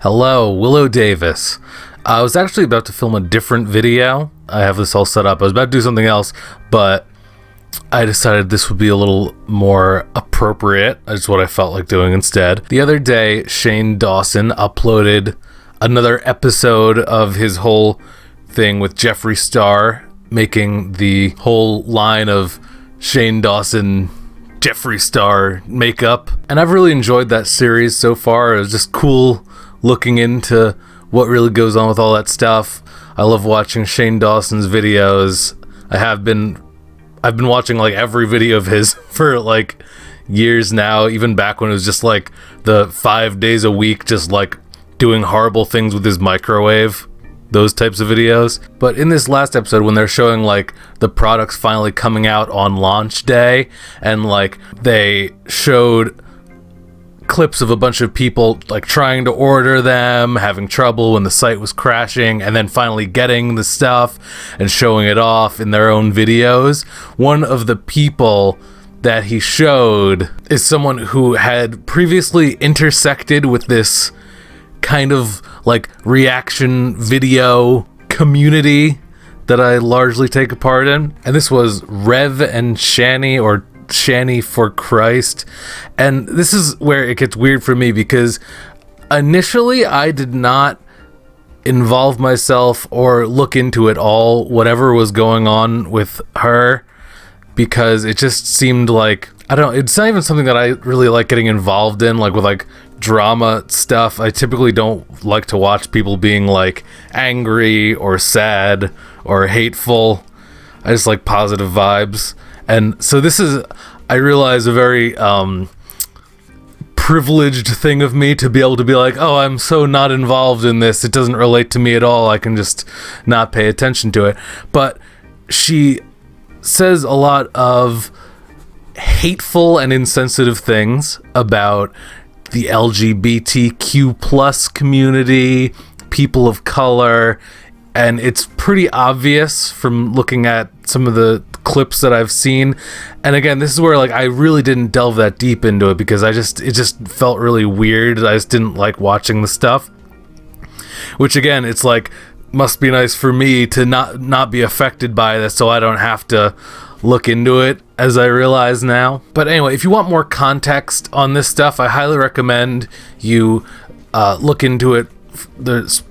Hello, Willow Davis. I was actually about to film a different video. I have this all set up. I was about to do something else, but I decided this would be a little more appropriate. That's what I felt like doing instead. The other day, Shane Dawson uploaded another episode of his whole thing with Jeffree Star, making the whole line of Shane Dawson Jeffree Star makeup. And I've really enjoyed that series so far. It was just cool looking into what really goes on with all that stuff. I love watching Shane Dawson's videos. I've been watching like every video of his for like years now, even back when it was just like the 5 days a week just like doing horrible things with his microwave, those types of videos. But in this last episode, when they're showing like the products finally coming out on launch day, and like they showed clips of a bunch of people like trying to order them, having trouble when the site was crashing, and then finally getting the stuff and showing it off in their own videos. One of the people that he showed is someone who had previously intersected with this kind of like reaction video community that I largely take a part in. And this was Rev and Shani, or Shani for Christ. And this is where it gets weird for me, because initially I did not involve myself or look into it all, whatever was going on with her, because it just seemed like, I don't know, it's not even something that I really like getting involved in, like with like drama stuff. I typically don't like to watch people being like angry or sad or hateful. I just like positive vibes. And so this is, I realize, a very privileged thing of me to be able to be like, oh, I'm so not involved in this. It doesn't relate to me at all. I can just not pay attention to it. But she says a lot of hateful and insensitive things about the LGBTQ plus community, people of color, and it's pretty obvious from looking at some of the clips that I've seen. And again, this is where like I really didn't delve that deep into it, because it just felt really weird. I just didn't like watching the stuff, which again, it's like must be nice for me to not be affected by this, so I don't have to look into it, as I realize now. But anyway, if you want more context on this stuff, I highly recommend you look into it. There's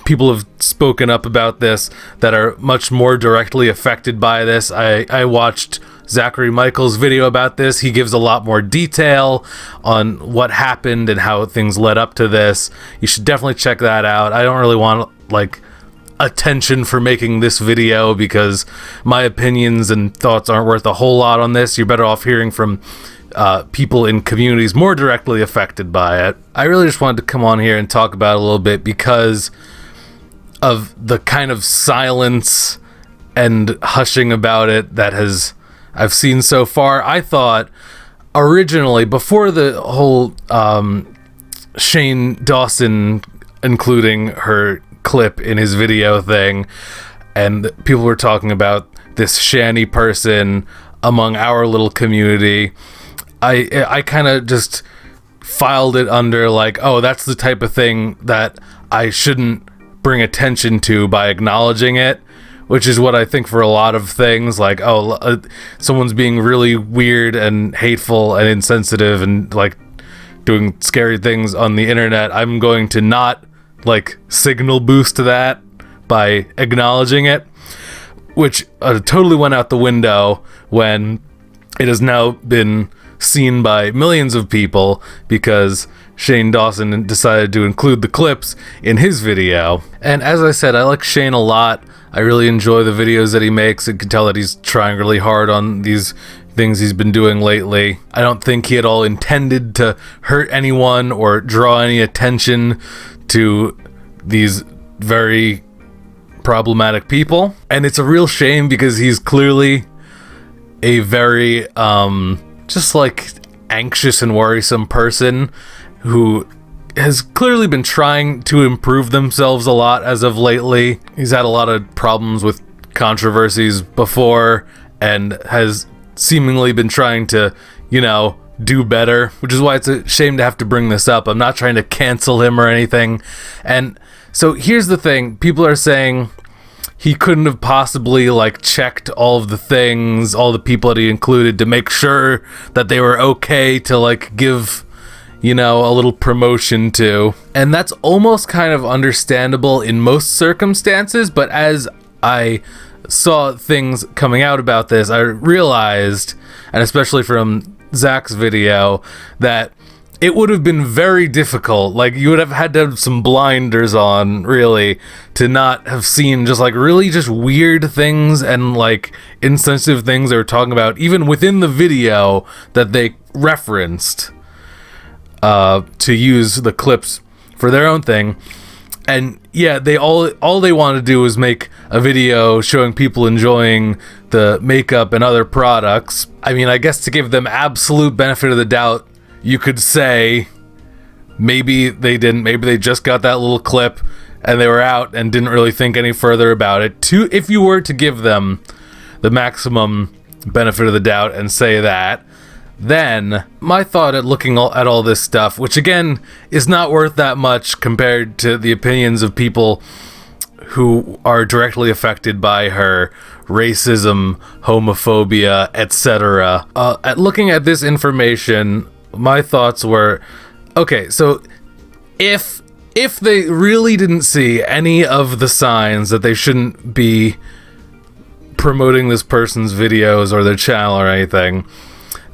people have spoken up about this that are much more directly affected by this. I watched Zachary Michael's video about this. He gives a lot more detail on what happened and how things led up to this. You should definitely check that out. I don't really want like attention for making this video, because my opinions and thoughts aren't worth a whole lot on this. You're better off hearing from people in communities more directly affected by it. I really just wanted to come on here and talk about it a little bit because of the kind of silence and hushing about it that I've seen so far. I thought originally, before the whole Shane Dawson including her clip in his video thing, and people were talking about this Shani person among our little community, I kind of just filed it under like, oh, that's the type of thing that I shouldn't bring attention to by acknowledging it, which is what I think for a lot of things, like, oh, someone's being really weird and hateful and insensitive and like doing scary things on the internet. I'm going to not like signal boost that by acknowledging it, which totally went out the window when it has now been seen by millions of people, because Shane Dawson decided to include the clips in his video. And as I said, I like Shane a lot. I really enjoy the videos that he makes. You can tell that he's trying really hard on these things he's been doing lately. I don't think he at all intended to hurt anyone or draw any attention to these very problematic people. And it's a real shame, because he's clearly a very just like anxious and worrisome person who has clearly been trying to improve themselves a lot as of lately. He's had a lot of problems with controversies before and has seemingly been trying to, do better, which is why it's a shame to have to bring this up. I'm not trying to cancel him or anything. And so here's the thing. People are saying he couldn't have possibly like checked all of the things, all the people that he included to make sure that they were okay to like give, you know, a little promotion to. And that's almost kind of understandable in most circumstances, but as I saw things coming out about this, I realized, and especially from Zach's video, that it would have been very difficult. Like, you would have had to have some blinders on, really, to not have seen just like really just weird things and like insensitive things they were talking about, even within the video that they referenced to use the clips for their own thing. And yeah, they all they want to do is make a video showing people enjoying the makeup and other products. I mean, I guess to give them absolute benefit of the doubt, you could say maybe they didn't. Maybe they just got that little clip and they were out and didn't really think any further about it. If you were to give them the maximum benefit of the doubt and say that, then my thought at looking at all this stuff, which again is not worth that much compared to the opinions of people who are directly affected by her racism, homophobia, etc. At looking at this information, my thoughts were, okay, so if they really didn't see any of the signs that they shouldn't be promoting this person's videos or their channel or anything,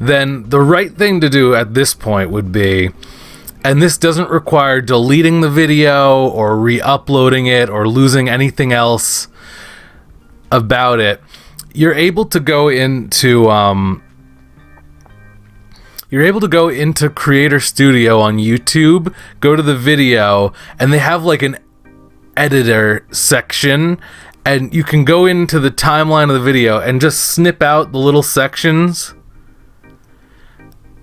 then the right thing to do at this point would be, and this doesn't require deleting the video or re-uploading it or losing anything else about it, you're able to go into Creator Studio on YouTube, go to the video, and they have like an editor section, and you can go into the timeline of the video and just snip out the little sections.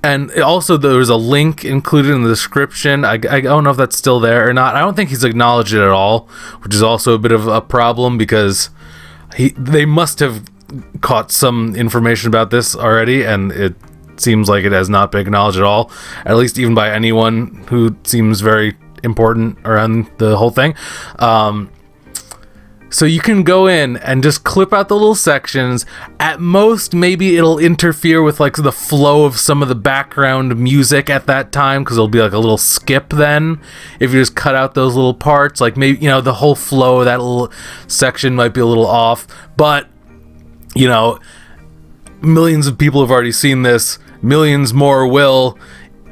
And also there's a link included in the description. I don't know if that's still there or not. I don't think he's acknowledged it at all, which is also a bit of a problem because they must have caught some information about this already, and it seems like it has not been acknowledged at all, at least even by anyone who seems very important around the whole thing. So you can go in and just clip out the little sections. At most, maybe it'll interfere with like the flow of some of the background music at that time, because it'll be like a little skip then. If you just cut out those little parts, like maybe, you know, the whole flow of that little section might be a little off. But, you know, millions of people have already seen this. Millions more will.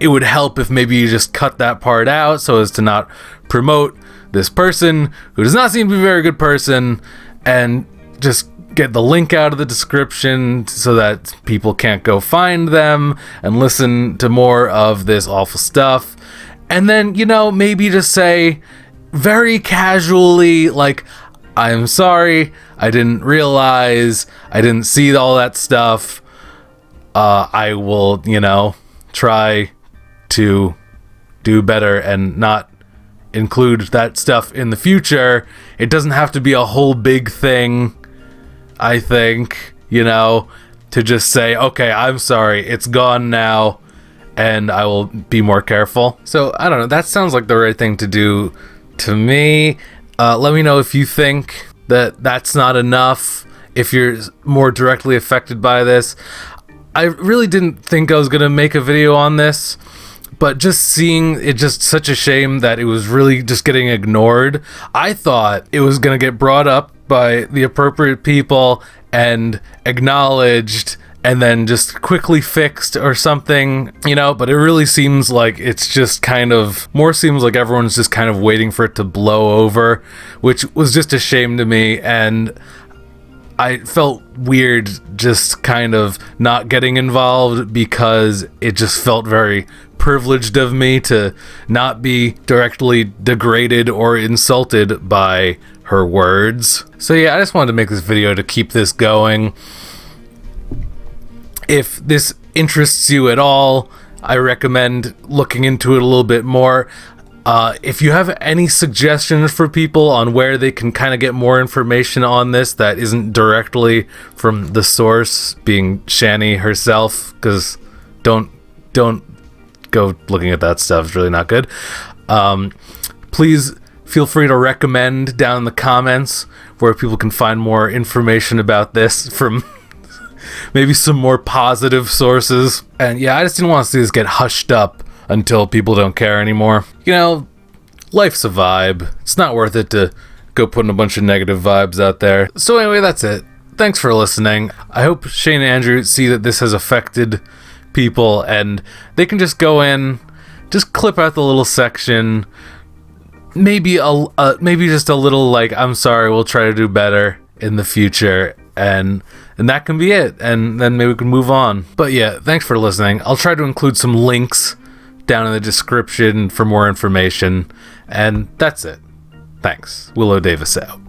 It would help if maybe you just cut that part out so as to not promote this person who does not seem to be a very good person, and just get the link out of the description so that people can't go find them and listen to more of this awful stuff. And then, you know, maybe just say very casually, like, I'm sorry, I didn't realize, I didn't see all that stuff. I will, you know, try to do better and not include that stuff in the future. It doesn't have to be a whole big thing, I think, you know, to just say, okay, I'm sorry, it's gone now, and I will be more careful. So, I don't know, that sounds like the right thing to do to me. Let me know if you think that that's not enough, if you're more directly affected by this. I really didn't think I was going to make a video on this, but just seeing it, just such a shame that it was really just getting ignored. I thought it was going to get brought up by the appropriate people and acknowledged and then just quickly fixed or something, you know, but it really seems like it's just kind of, more seems like everyone's just kind of waiting for it to blow over, which was just a shame to me. And I felt weird just kind of not getting involved because it just felt very privileged of me to not be directly degraded or insulted by her words. So yeah, I just wanted to make this video to keep this going. If this interests you at all, I recommend looking into it a little bit more. If you have any suggestions for people on where they can kind of get more information on this that isn't directly from the source, being Shani herself, because don't don't go looking at that stuff. It's really not good. Please feel free to recommend down in the comments where people can find more information about this from maybe some more positive sources. And yeah, I just didn't want to see this get hushed up until people don't care anymore. You know, life's a vibe. It's not worth it to go putting a bunch of negative vibes out there. So anyway, that's it. Thanks for listening. I hope Shane and Andrew see that this has affected people and they can just go in, just clip out the little section, maybe just a little like, I'm sorry, we'll try to do better in the future, and that can be it, and then maybe we can move on. But yeah, thanks for listening. I'll try to include some links down in the description for more information, and that's it. Thanks. Willow Davis out.